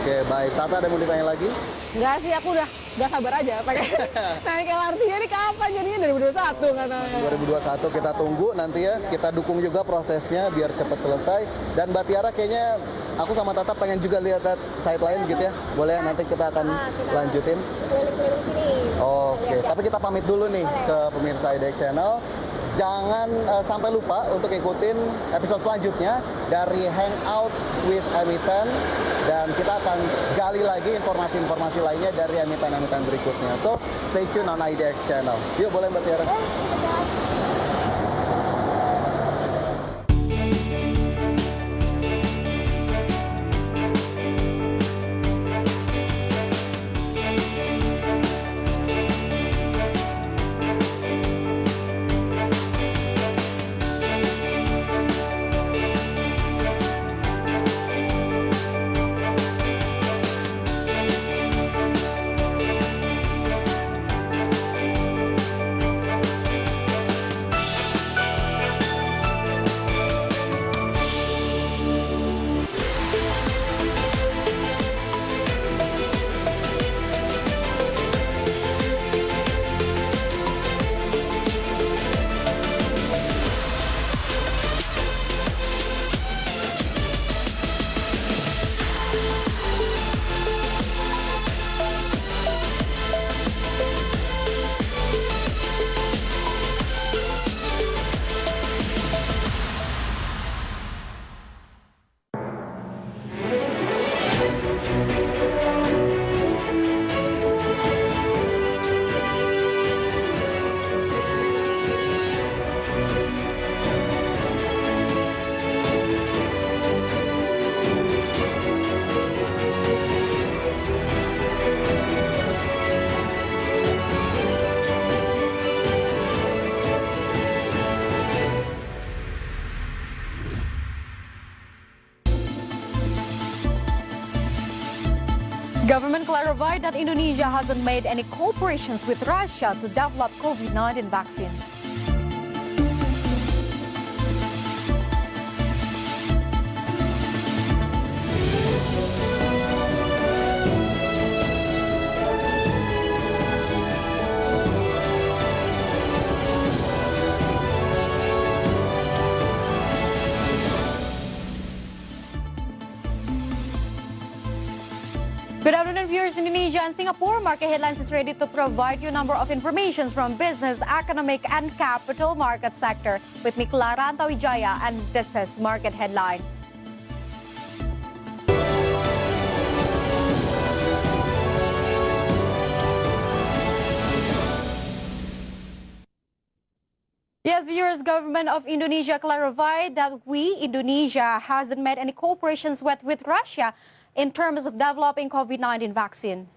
Oke, baik. Tata ada mau ditanya lagi? Enggak sih, aku udah gak sabar aja pakai naik LRT-nya ini kapan jadinya 2021 katanya. 2021 kita tunggu nanti ya, kita dukung juga prosesnya biar cepat selesai. Dan Mbak Tiara kayaknya aku sama Tata pengen juga lihat site lain gitu ya. Boleh nanti kita akan lanjutin. Keliling-keliling sini. Oke, tapi kita pamit dulu nih ke pemirsa IDX Channel. Jangan sampai lupa untuk ikutin episode selanjutnya dari Hangout with Emiten. Dan kita akan gali lagi informasi-informasi lainnya dari emiten-emiten berikutnya. So, stay tune on IDX Channel. Yuk, boleh Mbak Tiara. Government clarified that Indonesia hasn't made any cooperations with Russia to develop COVID-19 vaccines. Good afternoon, viewers. Indonesia and Singapore. Market Headlines is ready to provide you a number of information from business, economic, and capital market sector. With me, Clara Antawijaya, and this is Market Headlines. Yes, viewers, government of Indonesia clarified that Indonesia, hasn't made any cooperations with Russia in terms of developing COVID-19 vaccine.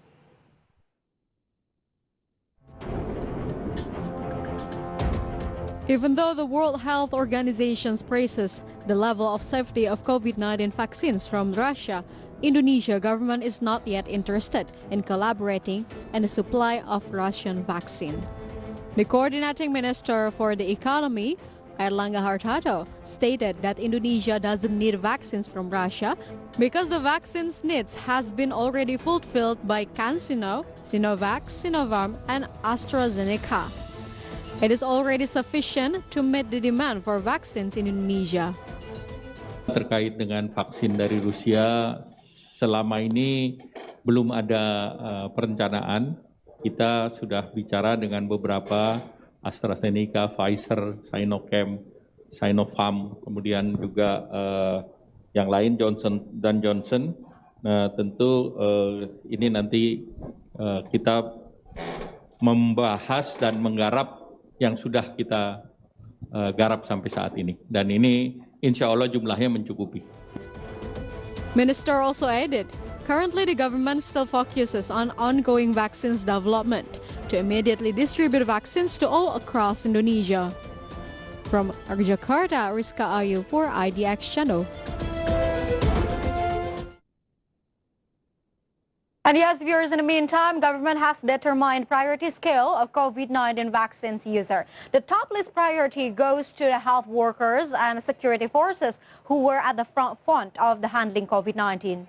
Even though the World Health Organization praises the level of safety of COVID-19 vaccines from Russia, Indonesia government is not yet interested in collaborating in the supply of Russian vaccine. The coordinating minister for the economy, Erlangga Hartarto, stated that Indonesia doesn't need vaccines from Russia because the vaccines needs has been already fulfilled by CanSino, Sinovac, Sinopharm, and AstraZeneca. It is already sufficient to meet the demand for vaccines in Indonesia. Terkait dengan vaksin dari Rusia, selama ini belum ada perencanaan. Kita sudah bicara dengan beberapa AstraZeneca, Pfizer, Sinochem, Sinopharm, kemudian juga yang lain Johnson & Johnson. Nah, tentu ini nanti kita membahas dan menggarap yang sudah kita garap sampai saat ini. Dan ini insya Allah jumlahnya mencukupi. Minister also added, currently the government still focuses on ongoing vaccines development to immediately distribute vaccines to all across Indonesia. From Jakarta, Rizka Ayu for IDX Channel. And yes, viewers, in the meantime, government has determined priority scale of COVID-19 vaccines user. The top list priority goes to the health workers and security forces who were at the front of the handling COVID-19.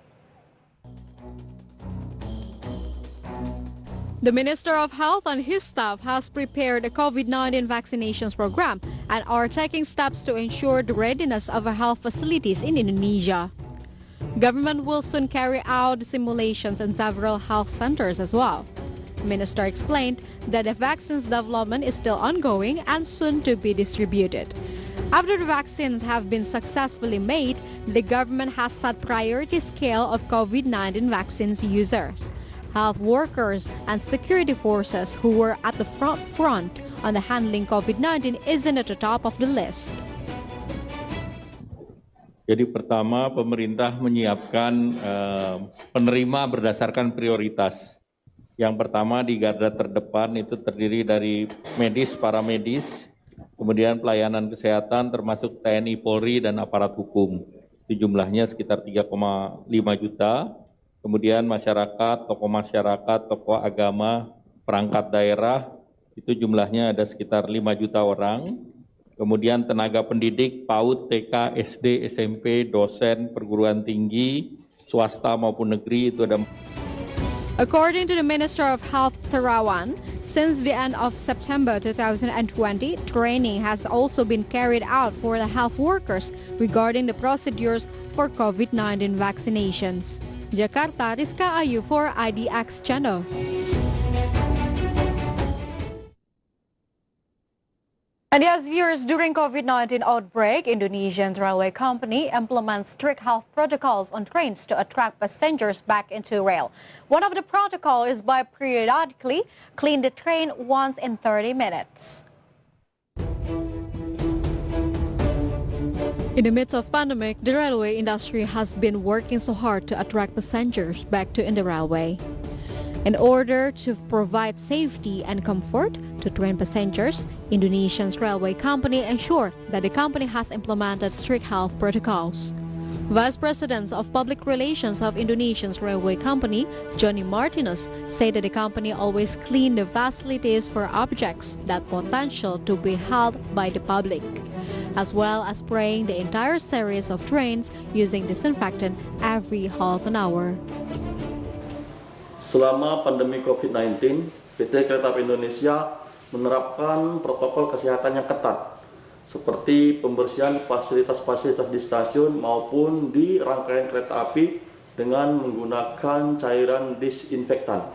The Minister of Health and his staff has prepared a COVID-19 vaccinations program and are taking steps to ensure the readiness of health facilities in Indonesia. Government will soon carry out simulations in several health centers as well. The minister explained that the vaccine's development is still ongoing and soon to be distributed. After the vaccines have been successfully made, the government has set priority scale of COVID-19 vaccines users. Health workers and security forces who were at the front on the handling COVID-19 isn't at the top of the list. Jadi pertama, pemerintah menyiapkan penerima berdasarkan prioritas. Yang pertama di garda terdepan itu terdiri dari medis, paramedis, kemudian pelayanan kesehatan termasuk TNI, Polri, dan aparat hukum. Itu jumlahnya sekitar 3,5 juta. Kemudian masyarakat, tokoh agama, perangkat daerah, itu jumlahnya ada sekitar 5 juta orang. Kemudian tenaga pendidik, PAUD, TK, SD, SMP, dosen, perguruan tinggi, swasta maupun negeri itu ada. According to the Minister of Health Terawan, since the end of September 2020, training has also been carried out for the health workers regarding the procedures for COVID-19 vaccinations. Jakarta, Rizka Ayu for IDX Channel. And yes, viewers, during COVID-19 outbreak, Indonesian railway company implements strict health protocols on trains to attract passengers back into rail. One of the protocols is by periodically clean the train once in 30 minutes. In the midst of pandemic, the railway industry has been working so hard to attract passengers back to the railway. In order to provide safety and comfort to train passengers, Indonesia's railway company ensure that the company has implemented strict health protocols. Vice President of Public Relations of Indonesia's railway company, Johnny Martinez, said that the company always clean the facilities for objects that potential to be held by the public, as well as spraying the entire series of trains using disinfectant every half an hour. Selama pandemi COVID-19, PT Kereta Api Indonesia menerapkan protokol kesehatan yang ketat, seperti pembersihan fasilitas-fasilitas di stasiun maupun di rangkaian kereta api dengan menggunakan cairan disinfektan.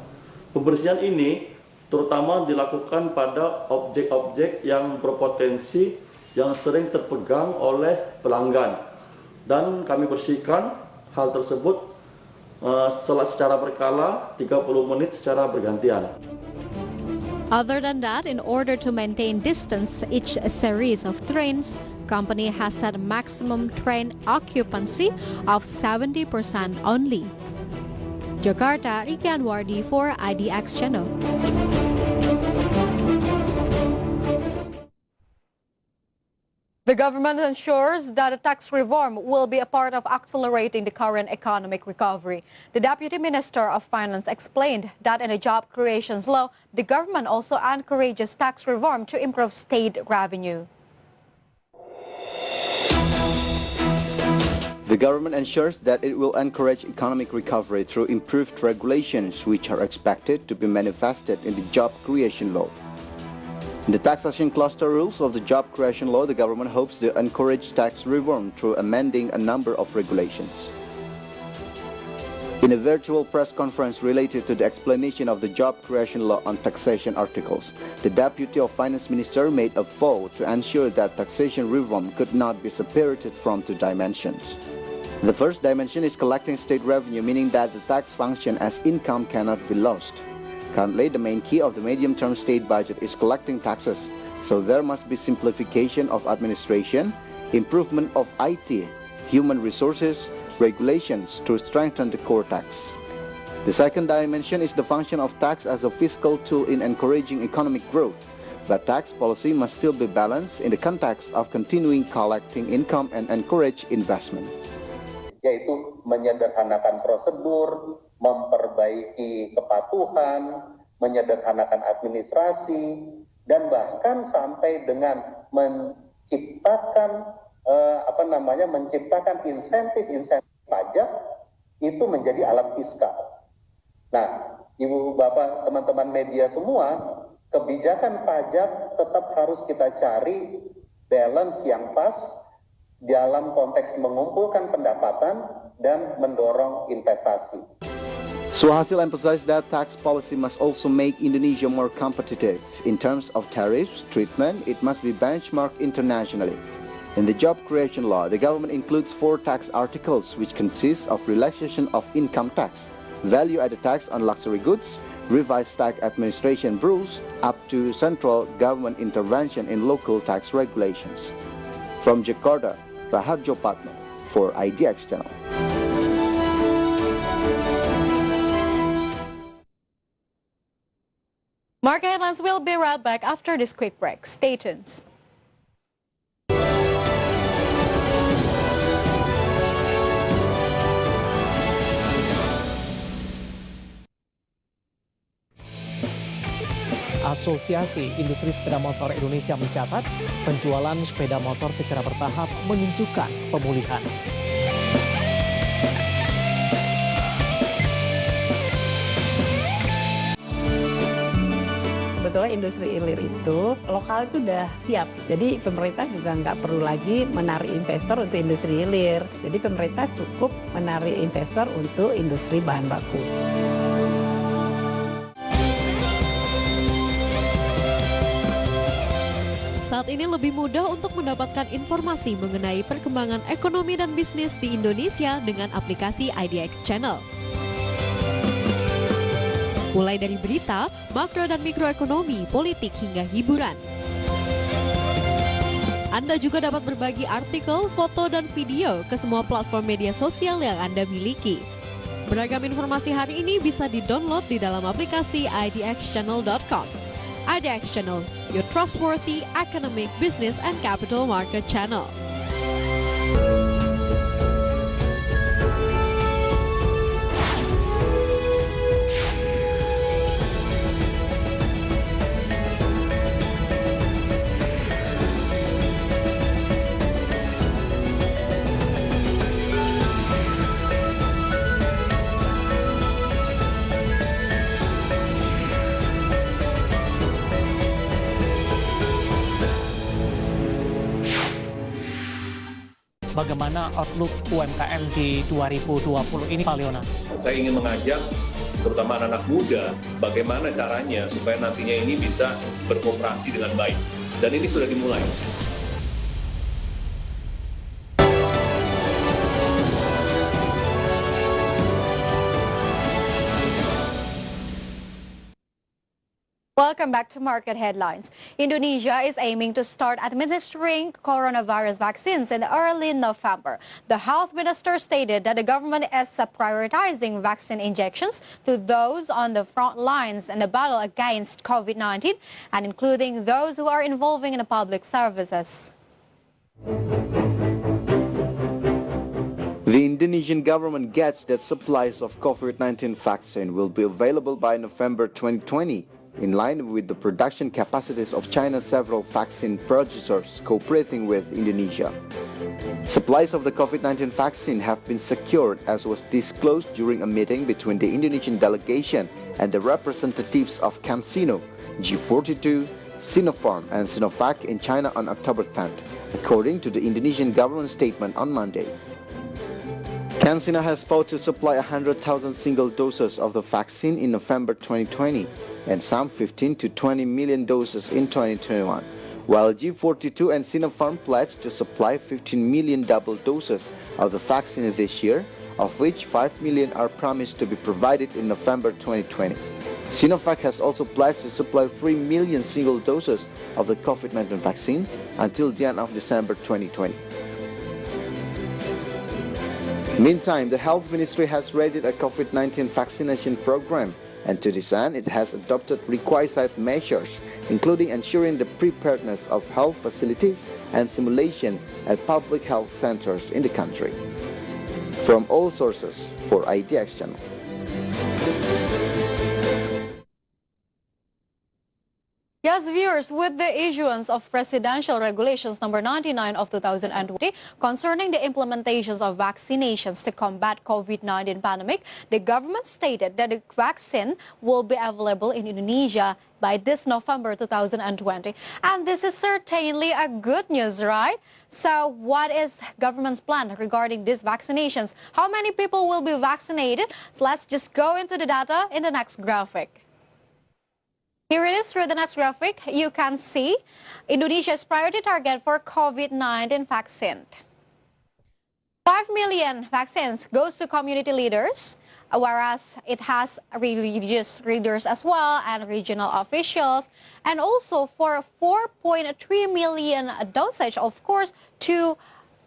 Pembersihan ini terutama dilakukan pada objek-objek yang berpotensi yang sering terpegang oleh pelanggan, dan kami bersihkan hal tersebut secara berkala 30 menit secara bergantian. Other than that, in order to maintain distance each series of trains, company has set a maximum train occupancy of 70% only. Jakarta, Ricky Anwardi for IDX Channel. The government ensures that a tax reform will be a part of accelerating the current economic recovery. The Deputy Minister of Finance explained that in the job creation law, the government also encourages tax reform to improve state revenue. The government ensures that it will encourage economic recovery through improved regulations, which are expected to be manifested in the job creation law. In the taxation cluster rules of the job creation law, the government hopes to encourage tax reform through amending a number of regulations. In a virtual press conference related to the explanation of the job creation law on taxation articles, the Deputy of Finance Minister made a vow to ensure that taxation reform could not be separated from two dimensions. The first dimension is collecting state revenue, meaning that the tax function as income cannot be lost. Currently, the main key of the medium-term state budget is collecting taxes, so there must be simplification of administration, improvement of IT, human resources, regulations to strengthen the core tax. The second dimension is the function of tax as a fiscal tool in encouraging economic growth, but tax policy must still be balanced in the context of continuing collecting income and encourage investment. Yaitu menyederhanakan prosedur, memperbaiki kepatuhan, menyederhanakan administrasi, dan bahkan sampai dengan menciptakan insentif pajak itu menjadi alat fiskal. Nah, Ibu, Bapak, teman-teman media semua, kebijakan pajak tetap harus kita cari balance yang pas dalam konteks mengumpulkan pendapatan dan mendorong investasi. Suhasil emphasized that tax policy must also make Indonesia more competitive. In terms of tariffs treatment, it must be benchmarked internationally. In the job creation law, the government includes 4 tax articles which consist of relaxation of income tax, value-added tax on luxury goods, revised tax administration rules, up to central government intervention in local tax regulations. From Jakarta, Fajar Wayong for IDX Channel. Market headlines will be right back after this quick break. Stay tuned. Asosiasi Industri Sepeda Motor Indonesia mencatat penjualan sepeda motor secara bertahap menunjukkan pemulihan. Sebetulnya industri hilir itu, lokal itu udah siap. Jadi pemerintah juga nggak perlu lagi menarik investor untuk industri hilir. Jadi pemerintah cukup menarik investor untuk industri bahan baku. Saat ini lebih mudah untuk mendapatkan informasi mengenai perkembangan ekonomi dan bisnis di Indonesia dengan aplikasi IDX Channel. Mulai dari berita, makro dan mikroekonomi, politik hingga hiburan. Anda juga dapat berbagi artikel, foto, dan video ke semua platform media sosial yang Anda miliki. Beragam informasi hari ini bisa di-download di dalam aplikasi idxchannel.com. IDX Channel, Your Trustworthy Economic, Business, and Capital Market Channel. Bagaimana outlook UMKM di 2020 ini, Pak Leona? Saya ingin mengajak terutama anak-anak muda bagaimana caranya supaya nantinya ini bisa berkooperasi dengan baik. Dan ini sudah dimulai. Welcome back to Market Headlines. Indonesia is aiming to start administering coronavirus vaccines in early November. The health minister stated that the government is prioritizing vaccine injections to those on the front lines in the battle against COVID-19 and including those who are involving in the public services. The Indonesian government gets that supplies of COVID-19 vaccine will be available by November 2020. In line with the production capacities of China's several vaccine producers cooperating with Indonesia. Supplies of the COVID-19 vaccine have been secured as was disclosed during a meeting between the Indonesian delegation and the representatives of CanSino, G42, Sinopharm and Sinovac in China on October 10th, according to the Indonesian government statement on Monday. CanSino has vowed to supply 100,000 single doses of the vaccine in November 2020 and some 15 to 20 million doses in 2021, while G42 and Sinopharm pledged to supply 15 million double doses of the vaccine this year, of which 5 million are promised to be provided in November 2020. Sinovac has also pledged to supply 3 million single doses of the COVID-19 vaccine until the end of December 2020. Meantime, the Health Ministry has readied a COVID-19 vaccination program, and to this end, it has adopted requisite measures, including ensuring the preparedness of health facilities and simulation at public health centers in the country. From all sources, for IDX Channel. viewers, with the issuance of Presidential Regulations number 99 of 2020 concerning the implementations of vaccinations to combat COVID-19 pandemic, the government stated that the vaccine will be available in Indonesia by this November 2020. And this is certainly a good news, right? So what is government's plan regarding these vaccinations? How many people will be vaccinated? So let's just go into the data in the next graphic. Here it is through the next graphic. You can see Indonesia's priority target for COVID-19 vaccine. 5 million vaccines goes to community leaders, whereas it has religious leaders as well and regional officials, and also for 4.3 million dosage, of course, to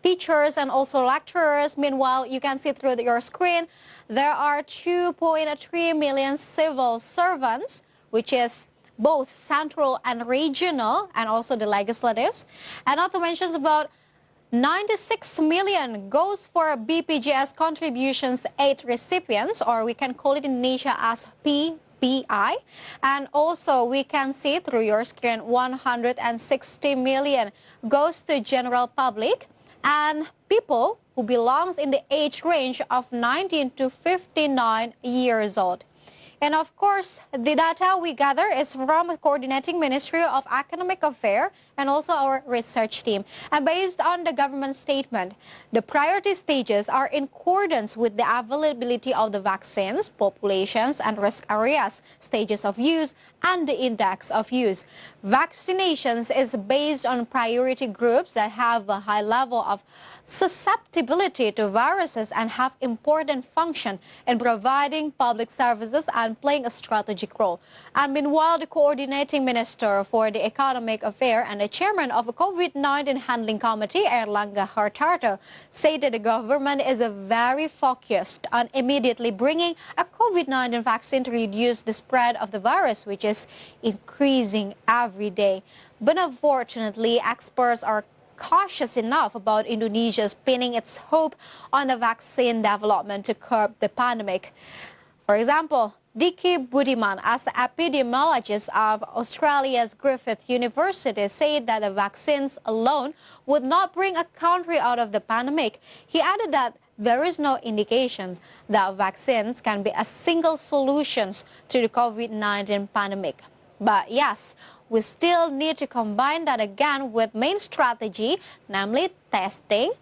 teachers and also lecturers. Meanwhile, you can see through your screen, there are 2.3 million civil servants, which is both central and regional, and also the legislatives. And not to mention about 96 million goes for BPJS contributions aid recipients, or we can call it in Indonesia as PBI. And also we can see through your screen 160 million goes to general public and people who belongs in the age range of 19 to 59 years old. And of course, the data we gather is from the Coordinating Ministry of Economic Affairs and also our research team. And based on the government statement, the priority stages are in accordance with the availability of the vaccines, populations, and risk areas, stages of use, and the index of use. Vaccinations is based on priority groups that have a high level of susceptibility to viruses and have important function in providing public services and playing a strategic role. And meanwhile, the coordinating minister for the economic affairs and the chairman of the COVID-19 handling committee, Erlangga Hartarto, said that the government is very focused on immediately bringing a COVID-19 vaccine to reduce the spread of the virus, which is increasing every day. But unfortunately, experts are cautious enough about Indonesia pinning its hope on the vaccine development to curb the pandemic. For example, Diki Budiman, as the epidemiologist of Australia's Griffith University, said that the vaccines alone would not bring a country out of the pandemic. He added that there is no indications that vaccines can be a single solution to the COVID-19 pandemic. But yes, we still need to combine that again with main strategy, namely testing,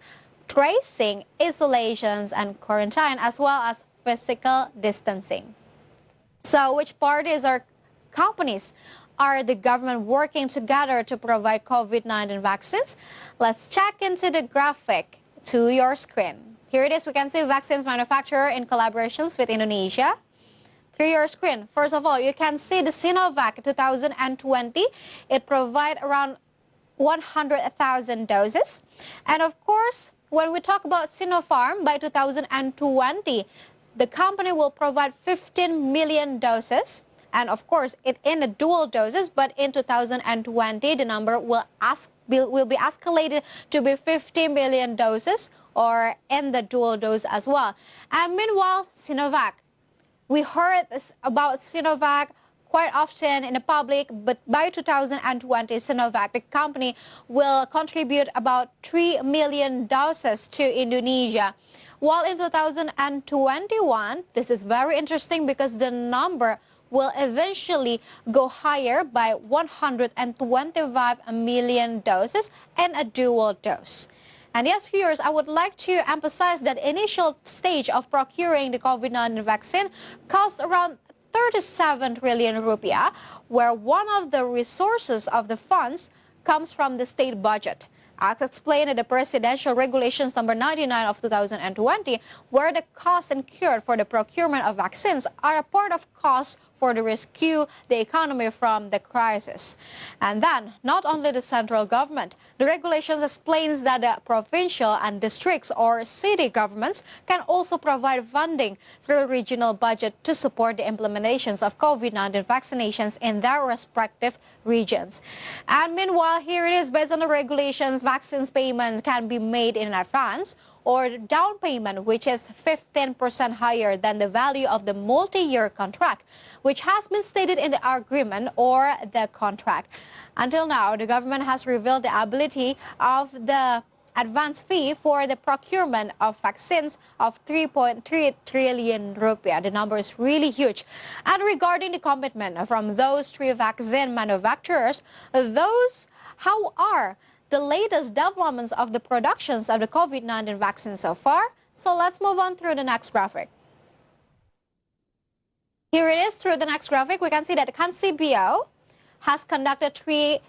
tracing, isolations, and quarantine, as well as physical distancing. So which parties or companies are the government working together to provide COVID-19 vaccines? Let's check into the graphic to your screen. Here it is. We can see vaccines manufacturer in collaborations with Indonesia. Through your screen, first of all, you can see the Sinovac 2020. It provides around 100,000 doses. And of course, when we talk about Sinopharm, by 2020, the company will provide 15 million doses. And of course, it in a dual doses, but in 2020, the number will be escalated to be 50 million doses, or in the dual dose as well. And meanwhile, Sinovac. We heard about Sinovac quite often in the public, but by 2020, Sinovac, the company, will contribute about 3 million doses to Indonesia. While in 2021, this is very interesting because the number will eventually go higher by 125 million doses and a dual dose. And yes, viewers, I would like to emphasize that initial stage of procuring the COVID-19 vaccine costs around 37 trillion rupiah, where one of the resources of the funds comes from the state budget. As explained in the Presidential Regulations number 99 of 2020, where the costs incurred for the procurement of vaccines are a part of costs for the rescue the economy from the crisis. And then, not only the central government, the regulations explains that the provincial and districts or city governments can also provide funding through regional budget to support the implementations of COVID-19 vaccinations in their respective regions. And meanwhile, here it is, based on the regulations, vaccines payment can be made in advance, or down payment, which is 15% higher than the value of the multi-year contract, which has been stated in the agreement or the contract. Until now, the government has revealed the ability of the advance fee for the procurement of vaccines of 3.3 trillion rupiah. The number is really huge. And regarding the commitment from those three vaccine manufacturers, how are the latest developments of the productions of the COVID-19 vaccine so far? So let's move on through the next graphic. Here it is through the next graphic. We can see that CanCBO has conducted three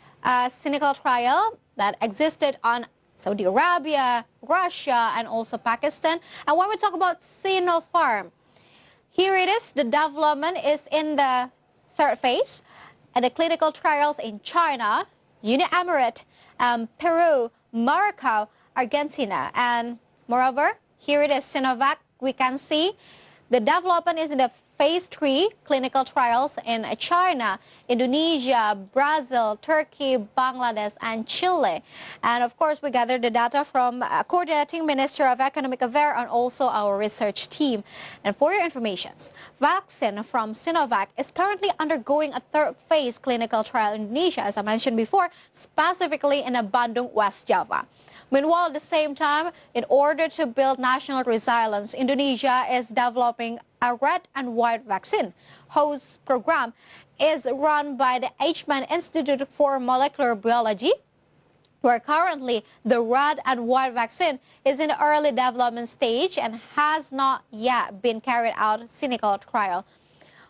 clinical trials that existed on Saudi Arabia, Russia, and also Pakistan. And when we talk about Sinopharm, here it is. The development is in the third phase, and the clinical trials in China, Uni Emirates, Peru, Morocco, Argentina. And moreover, here it is, Sinovac. We can see the development is in the phase 3 clinical trials in China, Indonesia, Brazil, Turkey, Bangladesh, and Chile. And of course, we gathered the data from Coordinating Minister of Economic Affairs and also our research team. And for your information, vaccine from Sinovac is currently undergoing a third phase clinical trial in Indonesia, as I mentioned before, specifically in Bandung, West Java. Meanwhile, at the same time, in order to build national resilience, Indonesia is developing a red and white vaccine. Whose program is run by the Eichmann Institute for Molecular Biology, where currently the red and white vaccine is in the early development stage and has not yet been carried out clinical trial.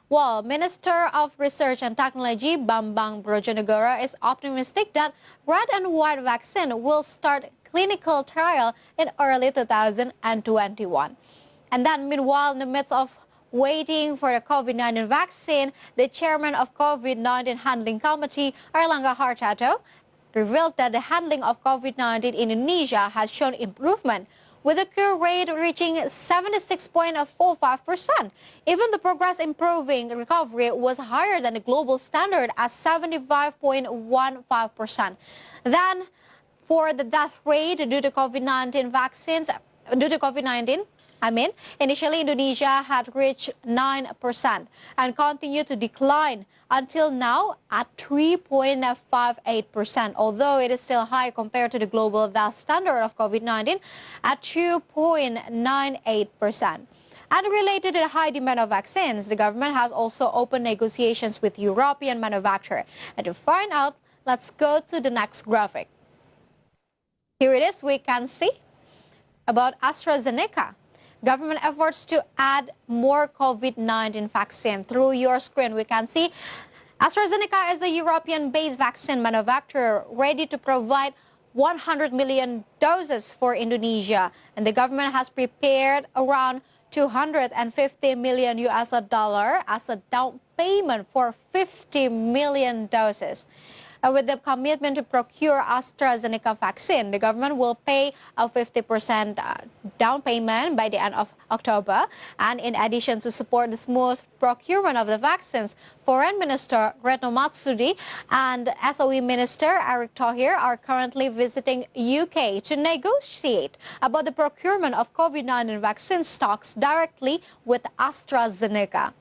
While Minister of Research and Technology Bambang Brojonegoro is optimistic that red and white vaccine will start clinical trial in early 2021. And then meanwhile, in the midst of waiting for the COVID-19 vaccine, the chairman of COVID-19 Handling Committee, Erlangga Hartarto, revealed that the handling of COVID-19 in Indonesia has shown improvement, with the cure rate reaching 76.45%. Even the progress improving recovery was higher than the global standard at 75.15%. Then, for the death rate due to COVID-19 initially Indonesia had reached 9% and continued to decline until now at 3.58%, although it is still high compared to the global death standard of COVID-19 at 2.98%. And related to the high demand of vaccines, the government has also opened negotiations with European manufacturers. And to find out, let's go to the next graphic. Here it is. We can see about AstraZeneca. Government efforts to add more COVID-19 vaccine. Through your screen, we can see AstraZeneca is a European-based vaccine manufacturer ready to provide 100 million doses for Indonesia. And the government has prepared around $250 million as a down payment for 50 million doses. With the commitment to procure AstraZeneca vaccine, the government will pay a 50% down payment by the end of October. And in addition to support the smooth procurement of the vaccines, Foreign Minister Retno Marsudi and SOE Minister Eric Thohir are currently visiting UK to negotiate about the procurement of COVID-19 vaccine stocks directly with AstraZeneca.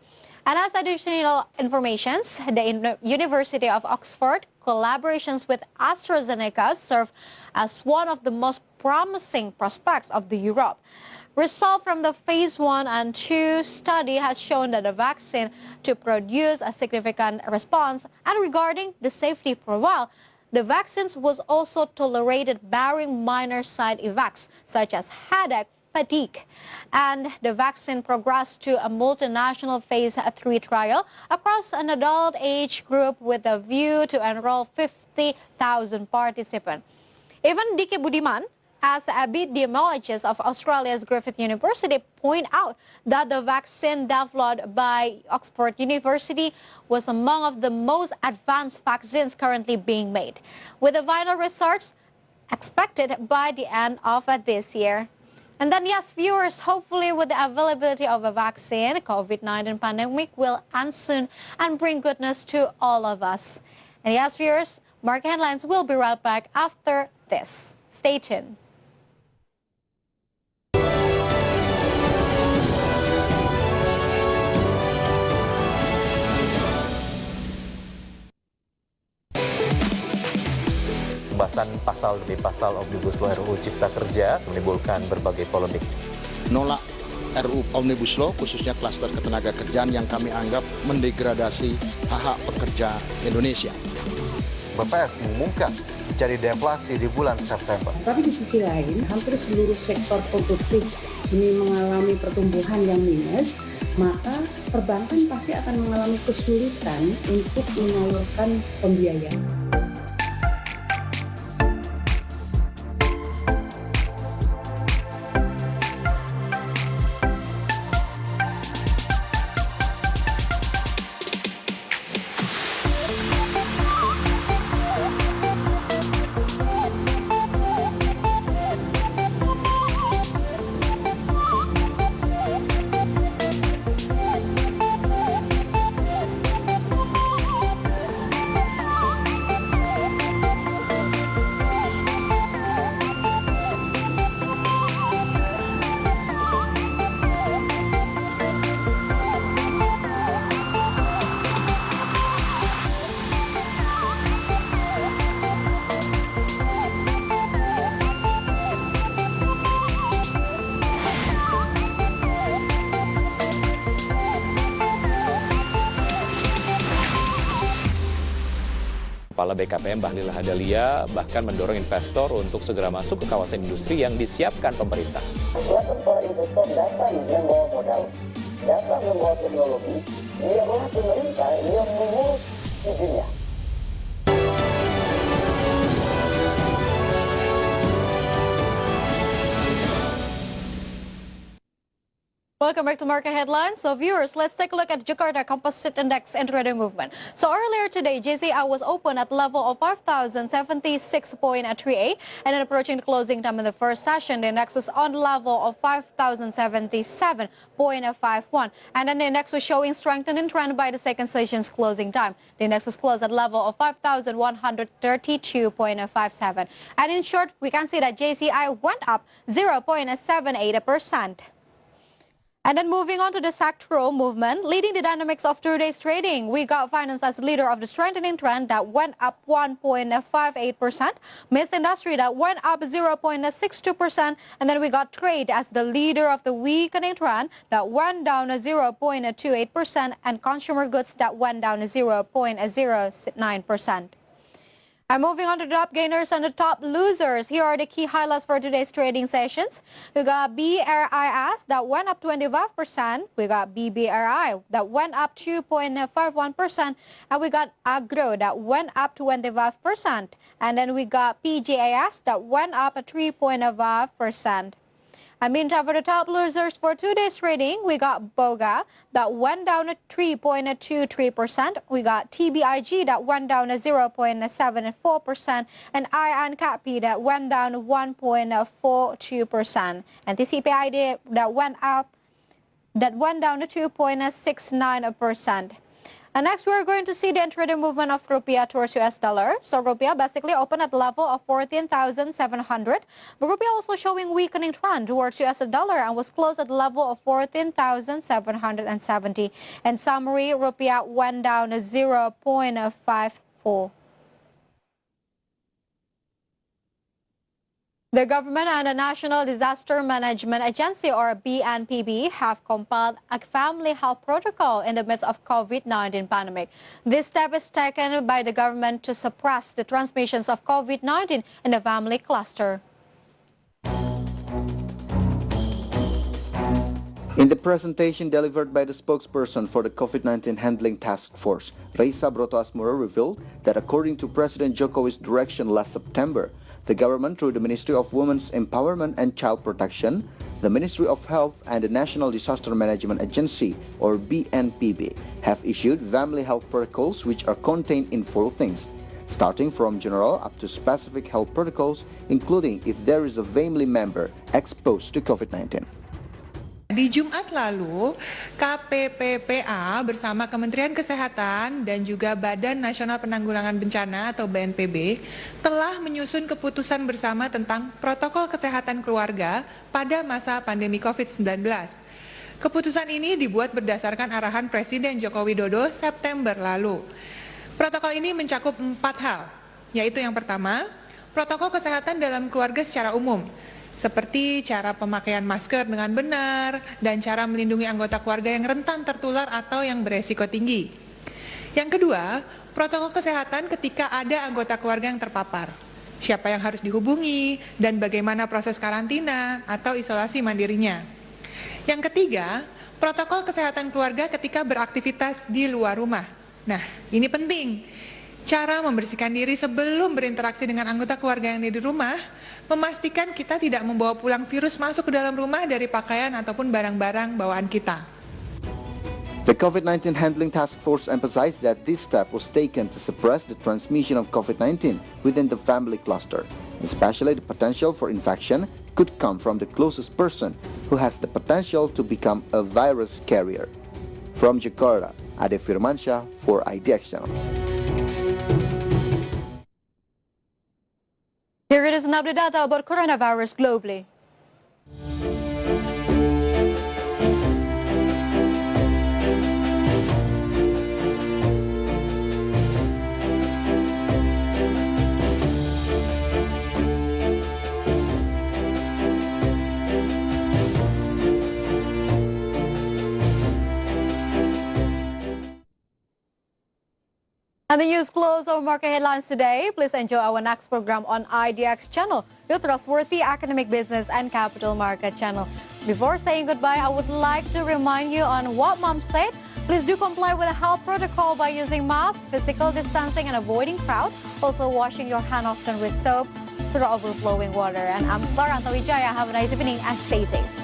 And as additional information, the University of Oxford collaborations with AstraZeneca serve as one of the most promising prospects of the Europe. Results from the phase 1 and 2 study has shown that the vaccine to produce a significant response. And regarding the safety profile, the vaccines was also tolerated barring minor side effects such as headache, fatigue. And the vaccine progressed to a multinational phase 3 trial across an adult age group with a view to enroll 50,000 participants. Even Dike Budiman, as epidemiologist of Australia's Griffith University, point out that the vaccine developed by Oxford University was among of the most advanced vaccines currently being made, with the final results expected by the end of this year. And then, yes, viewers, hopefully with the availability of a vaccine, COVID-19 pandemic will end soon and bring goodness to all of us. And yes, viewers, market headlines will be right back after this. Stay tuned. pembahasan pasal demi pasal Omnibus Law RUU Cipta Kerja menimbulkan berbagai polemik. Nolak RUU Omnibus Law khususnya klaster ketenagakerjaan yang kami anggap mendegradasi hak-hak pekerja Indonesia. BPS mengumumkan jadi deflasi di bulan September. Tapi di sisi lain, hampir seluruh sektor produktif ini mengalami pertumbuhan yang minus, maka perbankan pasti akan mengalami kesulitan untuk menyalurkan pembiayaan. Kepala BKPM Bahlil Lahadalia bahkan mendorong investor untuk segera masuk ke kawasan industri yang disiapkan pemerintah. Silakan para investor datang membawa modal, datang membawa teknologi, biarlah pemerintah yang mengurus izinnya. Welcome back to Market Headlines. So viewers, let's take a look at Jakarta Composite Index intraday movement. So earlier today, JCI was open at level of 5,076.38 and then approaching the closing time in the first session, the index was on the level of 5,077.51. And then the index was showing strengthening trend by the second session's closing time. The index was closed at level of 5,132.57. And in short, we can see that JCI went up 0.78%. And then moving on to the sectoral movement, leading the dynamics of today's trading, we got finance as leader of the strengthening trend that went up 1.58%, Miss Industry that went up 0.62%, and then we got trade as the leader of the weakening trend that went down 0.28%, and consumer goods that went down 0.09%. And moving on to the top gainers and the top losers. Here are the key highlights for today's trading sessions. We got BRIS that went up 25%. We got BBRI that went up 2.51%. And we got Agro that went up 25%. And then we got PJIS that went up 3.5%. And meantime, for the top losers for today's trading, we got BOGA that went down 3.23%. We got TBIG that went down 0.74%. And IANCAPI that went down 1.42%. And TCPID that went down 2.69%. And next, we're going to see the intraday movement of rupiah towards US dollar. So rupiah basically opened at the level of 14,700. But rupiah also showing weakening trend towards US dollar and was closed at the level of 14,770. In summary, rupiah went down 0.54. The government and the National Disaster Management Agency, or BNPB, have compiled a family health protocol in the midst of COVID-19 pandemic. This step is taken by the government to suppress the transmissions of COVID-19 in the family cluster. In the presentation delivered by the spokesperson for the COVID-19 Handling Task Force, Reisa Broto-Asmoro revealed that according to President Jokowi's direction last September, the government, through the Ministry of Women's Empowerment and Child Protection, the Ministry of Health, and the National Disaster Management Agency, or BNPB, have issued family health protocols which are contained in 4 things, starting from general up to specific health protocols, including if there is a family member exposed to COVID-19. Di Jumat lalu, KPPPA bersama Kementerian Kesehatan dan juga Badan Nasional Penanggulangan Bencana atau BNPB telah menyusun keputusan bersama tentang protokol kesehatan keluarga pada masa pandemi COVID-19. Keputusan ini dibuat berdasarkan arahan Presiden Joko Widodo September lalu. Protokol ini mencakup 4 hal, yaitu yang pertama, protokol kesehatan dalam keluarga secara umum, seperti cara pemakaian masker dengan benar dan cara melindungi anggota keluarga yang rentan tertular atau yang beresiko tinggi. Yang kedua, protokol kesehatan ketika ada anggota keluarga yang terpapar. Siapa yang harus dihubungi dan bagaimana proses karantina atau isolasi mandirinya. Yang ketiga, protokol kesehatan keluarga ketika beraktivitas di luar rumah. Nah, ini penting. Cara membersihkan diri sebelum berinteraksi dengan anggota keluarga yang ada di rumah, memastikan kita tidak membawa pulang virus masuk ke dalam rumah dari pakaian ataupun barang-barang bawaan kita. The COVID-19 Handling Task Force emphasized that this step was taken to suppress the transmission of COVID-19 within the family cluster, especially the potential for infection could come from the closest person who has the potential to become a virus carrier. From Jakarta, Ade Firmansyah for IDX Channel. Here it is an update data about coronavirus globally. And the news close our market headlines today. Please enjoy our next program on IDX Channel, Your Trustworthy Economic, Business and Capital Market Channel. Before saying goodbye, I would like to remind you on what Mom said. Please do comply with the health protocol by using mask, physical distancing, and avoiding crowd. Also washing your hand often with soap through overflowing water. And I'm Clara Antawijaya. Have a nice evening and stay safe.